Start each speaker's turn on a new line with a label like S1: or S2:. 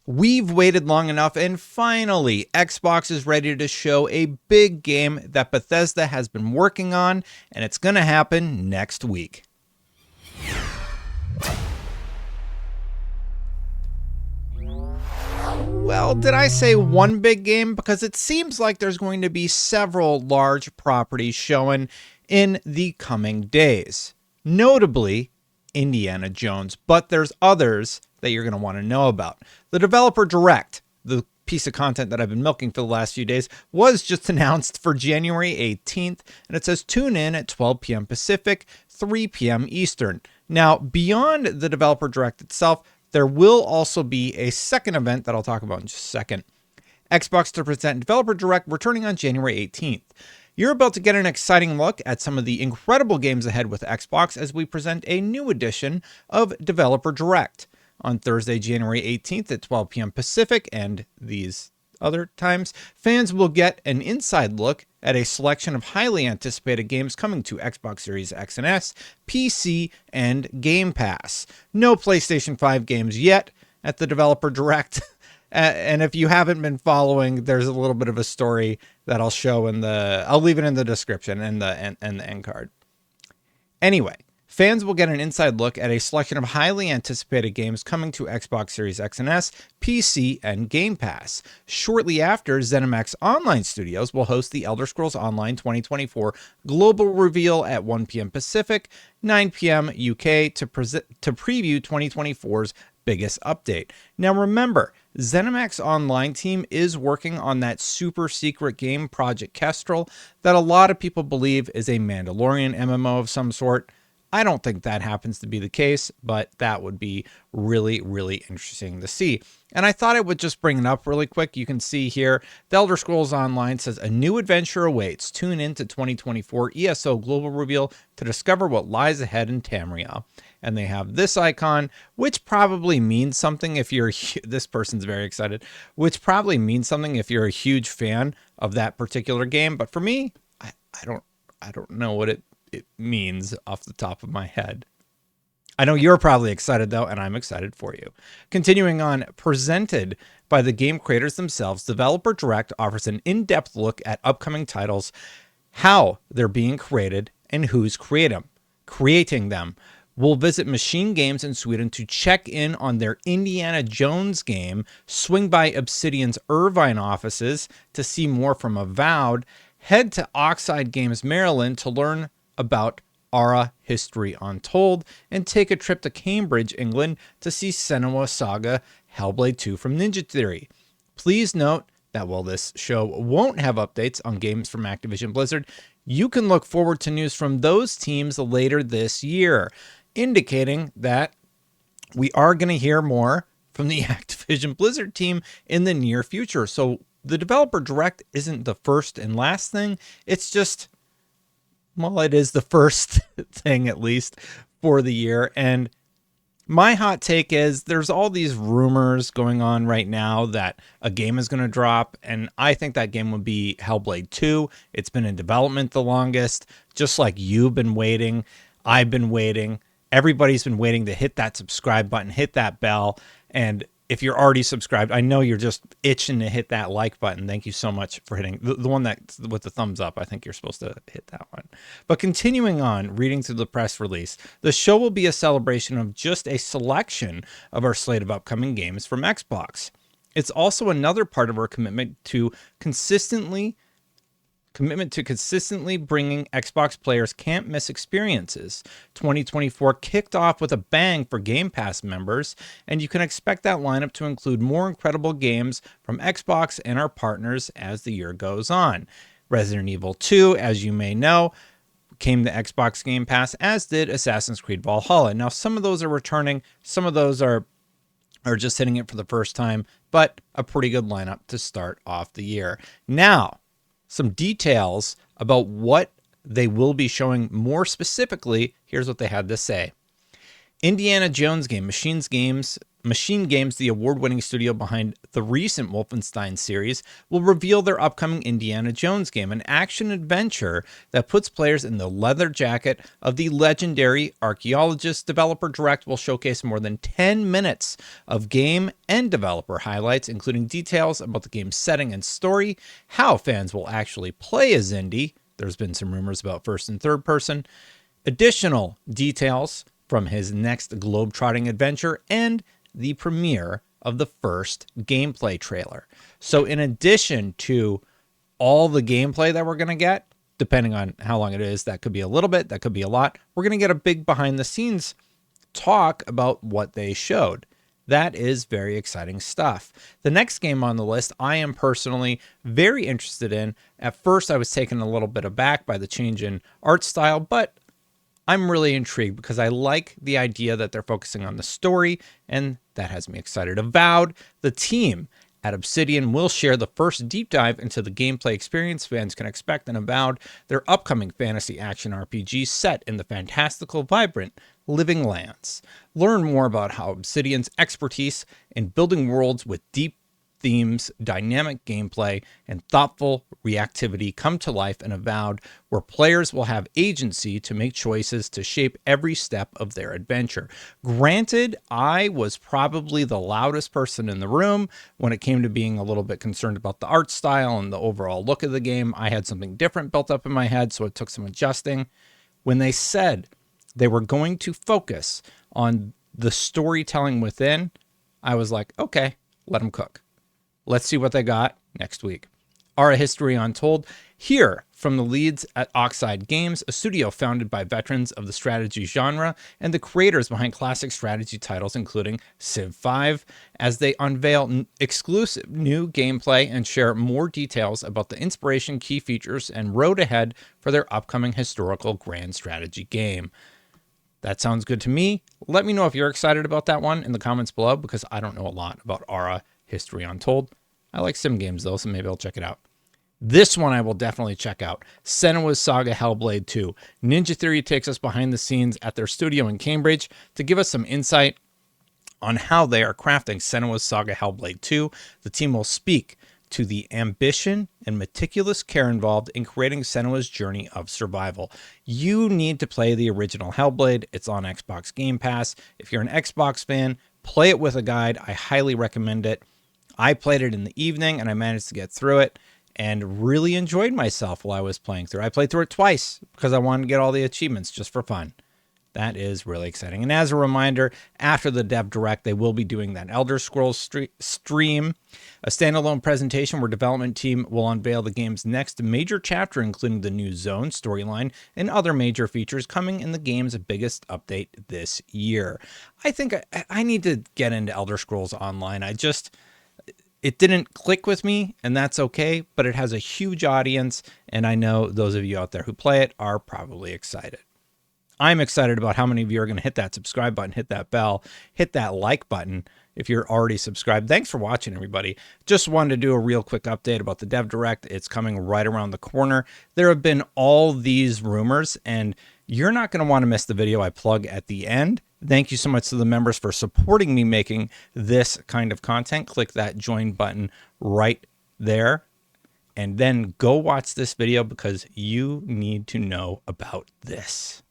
S1: We've waited long enough, and finally, Xbox is ready to show a big game that Bethesda has been working on, and it's going to happen next week. Well, did I say one big game? Because it seems like there's going to be several large properties showing in the coming days. Notably, Indiana Jones, but there's others that you're going to want to know about. The Developer Direct, the piece of content that I've been milking for the last few days, was just announced for January 18th, and it says tune in at 12 p.m. Pacific, 3 p.m. Eastern. Now, beyond the Developer Direct itself, there will also be a second event that I'll talk about in just a second. Xbox to present Developer Direct returning on January 18th. You're about to get an exciting look at some of the incredible games ahead with Xbox as we present a new edition of Developer Direct. On Thursday, January 18th at 12 p.m. Pacific and these other times, fans will get an inside look at a selection of highly anticipated games coming to Xbox Series X and S, PC, and Game Pass. No PlayStation 5 games yet at the Developer Direct. And if you haven't been following, there's a little bit of a story that I'll show I'll leave it in the description and the end card. Anyway, fans will get an inside look at a selection of highly anticipated games coming to Xbox Series X and S, PC, and Game Pass. Shortly after, ZeniMax Online Studios will host the Elder Scrolls Online 2024 global reveal at 1 p.m. Pacific, 9 p.m. UK to preview 2024's biggest update. Now remember, ZeniMax Online team is working on that super secret game, Project Kestrel, that a lot of people believe is a Mandalorian MMO of some sort. I don't think that happens to be the case, but that would be really, really interesting to see. And I thought I would just bring it up really quick. You can see here, The Elder Scrolls Online says a new adventure awaits. Tune in to 2024 ESO Global Reveal to discover what lies ahead in Tamriel. And they have this icon, which probably means something if you're, this person's very excited, which probably means something if you're a huge fan of that particular game. But for me, I don't know what it means off the top of my head. I know you're probably excited though, and I'm excited for you. Continuing on, presented by the game creators themselves, Developer Direct offers an in-depth look at upcoming titles, how they're being created, and who's creating them. We'll visit Machine Games in Sweden to check in on their Indiana Jones game, swing by Obsidian's Irvine offices to see more from Avowed, head to Oxide Games Maryland to learn about Aura History Untold, and take a trip to Cambridge, England to see Senua Saga Hellblade 2 from Ninja Theory. Please note that while this show won't have updates on games from Activision Blizzard, you can look forward to news from those teams later this year, indicating that we are going to hear more from the Activision Blizzard team in the near future. So the Developer Direct isn't the first and last thing. It's just, well, it is the first thing, at least, for the year. And my hot take is there's all these rumors going on right now that a game is going to drop, and I think that game would be Hellblade 2. It's been in development the longest, just like you've been waiting. I've been waiting. Everybody's been waiting to hit that subscribe button, hit that bell, and if you're already subscribed, I know you're just itching to hit that like button. Thank you so much for hitting the one that's with the thumbs up. I think you're supposed to hit that one. But continuing on, reading through the press release, the show will be a celebration of just a selection of our slate of upcoming games from Xbox. It's also another part of our commitment to consistently bringing Xbox players can't miss experiences. 2024 kicked off with a bang for Game Pass members, and you can expect that lineup to include more incredible games from Xbox and our partners as the year goes on. Resident Evil 2, as you may know, came to Xbox Game Pass, as did Assassin's Creed Valhalla. Now, some of those are returning, some of those are just hitting it for the first time, but a pretty good lineup to start off the year. Now, some details about what they will be showing more specifically. Here's what they had to say. Indiana Jones game, Machine Games, the award-winning studio behind the recent Wolfenstein series, will reveal their upcoming Indiana Jones game, an action-adventure that puts players in the leather jacket of the legendary archaeologist. Developer Direct will showcase more than 10 minutes of game and developer highlights, including details about the game's setting and story, how fans will actually play as Indy. There's been some rumors about first and third person. Additional details from his next globe-trotting adventure, and the premiere of the first gameplay trailer. So in addition to all the gameplay that we're going to get, depending on how long it is, that could be a little bit, that could be a lot, we're going to get a big behind-the-scenes talk about what they showed. That is very exciting stuff. The next game on the list I am personally very interested in. At first, I was taken a little bit aback by the change in art style, but I'm really intrigued because I like the idea that they're focusing on the story, and that has me excited. Avowed, the team at Obsidian, will share the first deep dive into the gameplay experience fans can expect in Avowed, their upcoming fantasy action RPG set in the fantastical, vibrant Living Lands. Learn more about how Obsidian's expertise in building worlds with deep themes, dynamic gameplay, and thoughtful reactivity come to life in Avowed, where players will have agency to make choices to shape every step of their adventure. Granted, I was probably the loudest person in the room when it came to being a little bit concerned about the art style and the overall look of the game. I had something different built up in my head, so it took some adjusting. When they said they were going to focus on the storytelling within, I was like, okay, let them cook. Let's see what they got next week. Our History Untold. Hear from the leads at Oxide Games, a studio founded by veterans of the strategy genre and the creators behind classic strategy titles including Civ 5, as they unveil exclusive new gameplay and share more details about the inspiration, key features, and road ahead for their upcoming historical grand strategy game. That sounds good to me. Let me know if you're excited about that one in the comments below, because I don't know a lot about Aura History Untold. I like sim games though, so maybe I'll check it out. This one I will definitely check out. Senua's Saga Hellblade 2. Ninja Theory takes us behind the scenes at their studio in Cambridge to give us some insight on how they are crafting Senua's Saga Hellblade 2. The team will speak to the ambition and meticulous care involved in creating Senua's journey of survival. You need to play the original Hellblade. It's on Xbox Game Pass. If you're an Xbox fan, play it with a guide. I highly recommend it. I played it in the evening and I managed to get through it and really enjoyed myself while I was playing through. I played through it twice because I wanted to get all the achievements just for fun. That is really exciting. And as a reminder, after the Dev Direct, they will be doing that Elder Scrolls stream, a standalone presentation where development team will unveil the game's next major chapter, including the new zone, storyline, and other major features coming in the game's biggest update this year. I think I need to get into Elder Scrolls Online. It didn't click with me, and that's okay, but it has a huge audience, and I know those of you out there who play it are probably excited. I'm excited about how many of you are going to hit that subscribe button, hit that bell, hit that like button if you're already subscribed. Thanks for watching, everybody. Just wanted to do a real quick update about the Dev Direct. It's coming right around the corner. There have been all these rumors, and you're not going to want to miss the video I plug at the end. Thank you so much to the members for supporting me making this kind of content. Click that join button right there, and then go watch this video because you need to know about this.